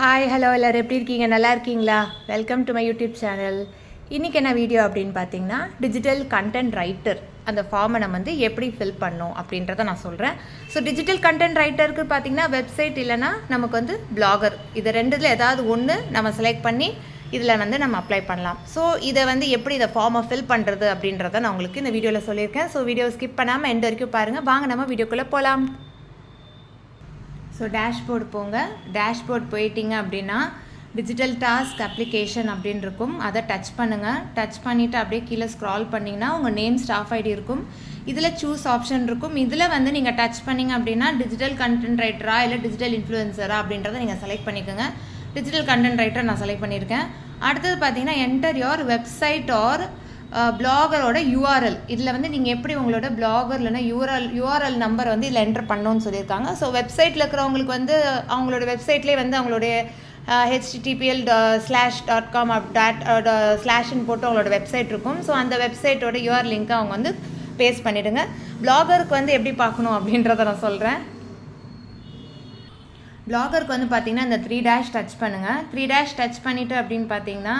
Hi hello எல்லோரும் எப்படி இருக்கீங்க? நல்லா இருக்கீங்களா? Welcome to my YouTube channel. இன்றைக்கி என்ன வீடியோ அப்படின்னு பார்த்தீங்கன்னா, டிஜிட்டல் கண்டென்ட் ரைட்டர் அந்த ஃபார்மை நம்ம வந்து எப்படி ஃபில் பண்ணோம் அப்படின்றத நான் சொல்கிறேன். ஸோ டிஜிட்டல் கண்டென்ட் ரைட்டருக்கு பார்த்தீங்கன்னா வெப்சைட் இல்லைனா நமக்கு வந்து பிளாகர், இது ரெண்டுத்தில் ஏதாவது ஒன்று நம்ம செலக்ட் பண்ணி இதில் வந்து நம்ம அப்ளை பண்ணலாம். ஸோ இதை வந்து எப்படி இதை ஃபார்மை ஃபில் பண்ணுறது அப்படின்றத நான் உங்களுக்கு இந்த வீடியோவில் சொல்லியிருக்கேன். ஸோ வீடியோ ஸ்கிப் பண்ணாமல் எண்ட் வரைக்கும் பாருங்கள். வாங்க நம்ம வீடியோக்குள்ளே போகலாம். ஸோ டேஷ்போர்டு போங்க. டேஷ்போர்ட் போயிட்டீங்க அப்படின்னா டிஜிட்டல் டாஸ்க் அப்ளிகேஷன் அப்படின்னு இருக்கும். அதை டச் பண்ணுங்கள். டச் பண்ணிவிட்டு அப்படியே கீழே ஸ்க்ரால் பண்ணிங்கன்னா உங்கள் நேம் ஸ்டாஃப் ஐடி இருக்கும். இதில் சூஸ் ஆப்ஷன் இருக்கும். இதில் வந்து நீங்கள் டச் பண்ணிங்க அப்படின்னா டிஜிட்டல் கண்டென்ட் ரைட்டரா இல்லை டிஜிட்டல் இன்ஃப்ளூயன்சரா அப்படின்றத நீங்கள் செலக்ட் பண்ணிக்கோங்க. டிஜிட்டல் கண்டென்ட் ரைட்டர் நான் செலக்ட் பண்ணியிருக்கேன். அடுத்தது பார்த்தீங்கன்னா என்டர் யோர் வெப்சைட் ஆர் பிளாகரோட யூஆர்எல். இதில் வந்து நீங்கள் எப்படி உங்களோட பிளாகர் இல்லைனா யூஆர்எல் நம்பர் வந்து இதில் என்டர் பண்ணணும்னு சொல்லியிருக்காங்க. ஸோ வெப்சைட்டில் இருக்கிறவங்களுக்கு வந்து அவங்களோட வெப்சைட்லேயே வந்து அவங்களுடைய httpl/.com ஸ்லாஷ்ன்னு போட்டு அவங்களோட வெப்சைட் இருக்கும். ஸோ அந்த வெப்சைட்டோட யூஆர் லிங்க்கை அவங்க வந்து பேஸ்ட் பண்ணிவிடுங்க. பிளாகருக்கு வந்து எப்படி பார்க்கணும் அப்படின்றத நான் சொல்கிறேன். பிளாகருக்கு வந்து பார்த்தீங்கன்னா இந்த 3 டச் பண்ணுங்கள். 3 டச் பண்ணிவிட்டு அப்படின்னு பார்த்தீங்கன்னா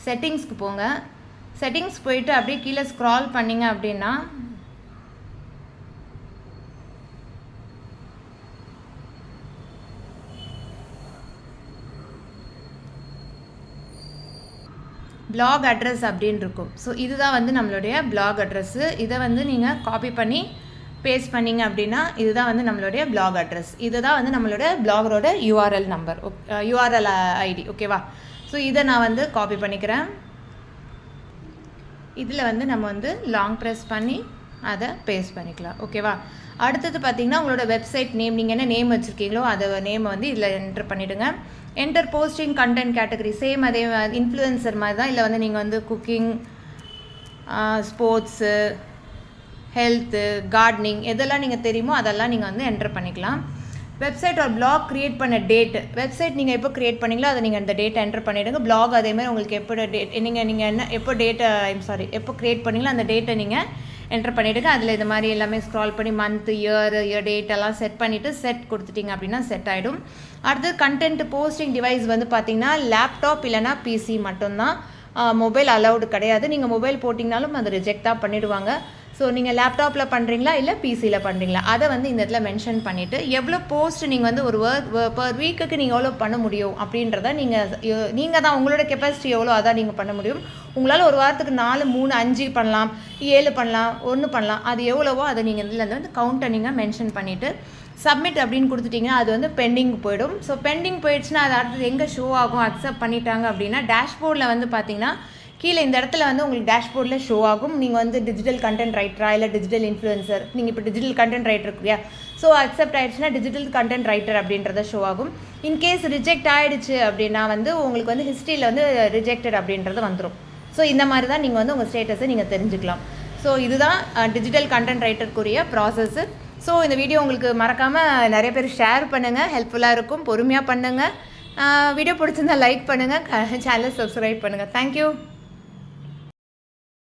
செட்டிங்ஸ்க்கு போங்க. செட்டிங்ஸ் போயிட்டு அப்படியே கீழே ஸ்க்ரால் பண்ணிங்க அப்படின்னா பிளாக் அட்ரஸ் அப்படின்னு இருக்கும். ஸோ இதுதான் வந்து நம்மளுடைய பிளாக் அட்ரஸ்ஸு. இதை வந்து நீங்கள் காப்பி பண்ணி பேஸ்ட் பண்ணிங்க அப்படின்னா இதுதான் வந்து நம்மளுடைய பிளாக் அட்ரஸ். இதுதான் வந்து நம்மளோட பிளாகரோட யூஆர்எல் நம்பர், யூஆர்எல் ஐடி. ஓகேவா? ஸோ இதை நான் வந்து காப்பி பண்ணிக்கிறேன். இதில் வந்து நம்ம வந்து லாங் ப்ரெஸ் பண்ணி அதை பேஸ்ட் பண்ணிக்கலாம். ஓகேவா? அடுத்தது பார்த்தீங்கன்னா உங்களோட வெப்சைட் நேம், நீங்கள் என்ன நேம் வச்சுருக்கீங்களோ அதை நேமை வந்து இதில் என்டர் பண்ணிவிடுங்க. Enter posting content category same அதே இன்ஃப்ளூயன்சர் மாதிரி தான். இல்லை வந்து நீங்கள் வந்து குக்கிங், ஸ்போர்ட்ஸு, ஹெல்த்து, கார்டனிங் எதெல்லாம் நீங்கள் தெரியுமோ அதெல்லாம் நீங்கள் வந்து என்டர் பண்ணிக்கலாம். வெப்சைட் ஒரு பிளாக் க்ரியேட் பண்ண டேட், வெப்சைட் நீங்கள் எப்போ க்ரியேட் பண்ணிங்களோ அதை நீங்கள் அந்த டேட்டை என்டர் பண்ணிவிடுங்க. பிளாக் அதேமாதிரி உங்களுக்கு எப்போ டேட் நீங்கள் என்ன எப்போ டேட்டை எப்போ க்ரியேட் பண்ணிங்களோ அந்த டேட்டை நீங்கள் என்டர் பண்ணிவிடுங்க. அதில் இது மாதிரி எல்லாமே ஸ்க்ரால் பண்ணி மந்த், இயர் டேட் எல்லாம் செட் பண்ணிவிட்டு செட் கொடுத்துட்டிங்க அப்படின்னா செட் ஆகிடும். அடுத்து கண்டென்ட் போஸ்டிங் டிவைஸ் வந்து பார்த்தீங்கன்னா லேப்டாப் இல்லைனா பிசி மட்டும்தான். மொபைல் அலௌடு கிடையாது. நீங்கள் மொபைல் போட்டிங்கனாலும் அது ரிஜெக்ட் தான் பண்ணிவிடுவாங்க. ஸோ நீங்கள் லேப்டாப்பில் பண்ணுறீங்களா இல்லை பிசியில் பண்ணுறீங்களா அதை வந்து இந்த இடத்துல மென்ஷன் பண்ணிவிட்டு எவ்வளோ போஸ்ட் நீங்கள் வந்து ஒரு பர் வீக்குக்கு நீங்கள் எவ்வளோ பண்ண முடியும் அப்படின்றத நீங்கள் தான் உங்களோட கெப்பாசிட்டி எவ்வளோ அதான் நீங்கள் பண்ண முடியும். உங்களால் ஒரு வாரத்துக்கு 4, 3, 5 பண்ணலாம், 7 பண்ணலாம், 1 பண்ணலாம். அது எவ்வளவோ அதை நீங்கள் இதில் வந்து கவுண்ட்டை நீங்கள் மென்ஷன் பண்ணிவிட்டு சப்மிட் அப்படின்னு கொடுத்துட்டிங்கன்னா அது வந்து பெண்டிங் போயிடும். ஸோ பெண்டிங் போயிடுச்சுன்னா அது அடுத்தது எங்கே ஷோ ஆகும், அக்செப்ட் பண்ணிட்டாங்க அப்படின்னா டேஷ்போர்டில் வந்து பார்த்தீங்கன்னா கீழே இந்த இடத்துல வந்து உங்களுக்கு டேஷ்போர்டில் ஷோ ஆகும். நீங்கள் வந்து டிஜிட்டல் கண்டென்ட் ரைட்டரா இல்லை டிஜிட்டல் இன்ஃப்ளூயன்சர், நீங்கள் இப்போ டிஜிட்டல் கண்டென்ட் ரைட்டர் இருக்குயா, ஸோ அக்செப்ட் ஆகிடுச்சுன்னா டிஜிட்டல் கண்டென்ட் ரைட்டர் அப்படின்றத ஷோ ஆகும். இன்கேஸ் ரிஜெக்ட் ஆகிடுச்சு அப்படின்னா வந்து உங்களுக்கு வந்து ஹிஸ்ட்ரியில் வந்து ரிஜெக்டட் அப்படின்றது வந்துடும். ஸோ இந்த மாதிரி தான் நீங்கள் வந்து உங்கள் ஸ்டேட்டஸை நீங்கள் தெரிஞ்சுக்கலாம். ஸோ இதுதான் டிஜிட்டல் கண்டென்ட் ரைட்டருக்குரிய ப்ராசஸ்ஸு. ஸோ இந்த வீடியோ உங்களுக்கு மறக்காமல் நிறைய பேர் ஷேர் பண்ணுங்கள், ஹெல்ப்ஃபுல்லாக இருக்கும். பொறுமையாக பண்ணுங்கள். வீடியோ பிடிச்சிருந்தால் லைக் பண்ணுங்கள், சேனலை சப்ஸ்கிரைப் பண்ணுங்கள். தேங்க்யூ.